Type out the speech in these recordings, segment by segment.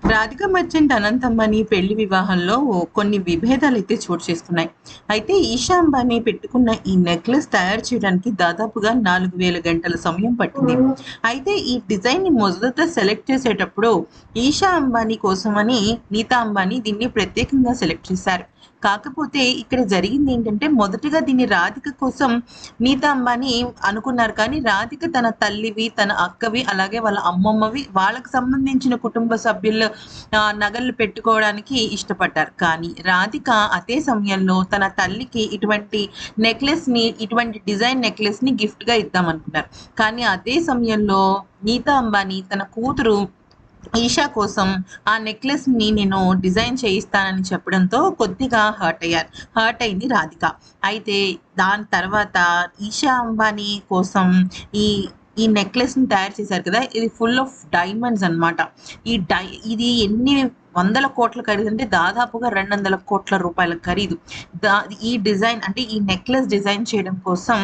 Radhika merchant Anant Ambani పెళ్లి వివాహంలో కొన్ని విభేదాలైతే చోటు చేసుకున్నాయి. అయితే ఈషా అంబానీ పెట్టుకున్న ఈ నెక్లెస్ తయారు చేయడానికి దాదాపుగా 4000 గంటల సమయం పట్టింది. అయితే ఈ డిజైన్‌ని మొదట సెలెక్ట్ చేసేటప్పుడు ఈషా అంబానీ కోసమని నీతా అంబానీ దీన్ని ప్రత్యేకంగా సెలెక్ట్ చేశారు. కాకపోతే ఇక్కడ జరిగిందేంటంటే మొదటగా దీన్ని రాధిక కోసం నీతా అంబానీ అనుకున్నారు. కానీ రాధిక తన తల్లివి, తన అక్కవి, అలాగే వాళ్ళ అమ్మమ్మవి, వాళ్ళకి సంబంధించిన కుటుంబ సభ్యుల నగలు పెట్టుకోవడానికి ఇష్టపడ్డారు. కానీ రాధిక అదే సమయంలో తన తల్లికి ఇటువంటి డిజైన్ నెక్లెస్‌ని గిఫ్ట్‌గా ఇద్దామనుకున్నారు. కానీ అదే సమయంలో నీతా అంబానీ తన కూతురు ఈషా కోసం ఆ నెక్లెస్‌ని నేను డిజైన్ చేయిస్తానని చెప్పడంతో కొద్దిగా హర్ట్ అయింది రాధిక. అయితే దాని తర్వాత ఈషా అంబానీ కోసం ఈ ఈ నెక్లెస్‌ని తయారు చేశారు కదా! ఇది ఫుల్ ఆఫ్ డైమండ్స్ అన్నమాట. ఈ డై ఇది ఎన్ని వందల కోట్ల ఖరీదంటే దాదాపుగా 200,00,00,000 రూపాయల ఖరీదు. దా ఈ డిజైన్ అంటే ఈ నెక్లెస్ డిజైన్ చేయడం కోసం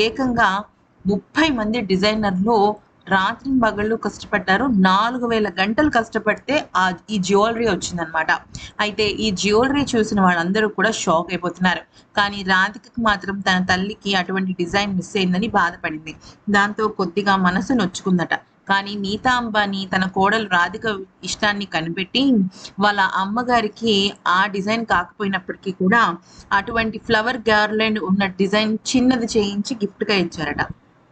ఏకంగా 30 మంది డిజైనర్‌లు రాత్రింబగళ్ళు కష్టపడ్డారు. 4000 గంటలు కష్టపడితే ఈ జ్యువెలరీ వచ్చిందనమాట. అయితే ఈ జ్యువెలరీ చూసిన వాళ్ళందరూ కూడా షాక్ అయిపోతున్నారు. కానీ రాధికకి మాత్రం తన తల్లికి అటువంటి డిజైన్ మిస్ అయిందని బాధపడింది. దాంతో కొద్దిగా మనసు నొచ్చుకుందట. కానీ నీతా అంబానీ తన కోడలు రాధిక ఇష్టాన్ని కనిపెట్టి వాళ్ళ అమ్మగారికి ఆ డిజైన్ కాకపోయినప్పటికీ కూడా అటువంటి ఫ్లవర్ గార్లాండ్ ఉన్న డిజైన్ చిన్నది చేయించి గిఫ్ట్‌గా ఇచ్చారట.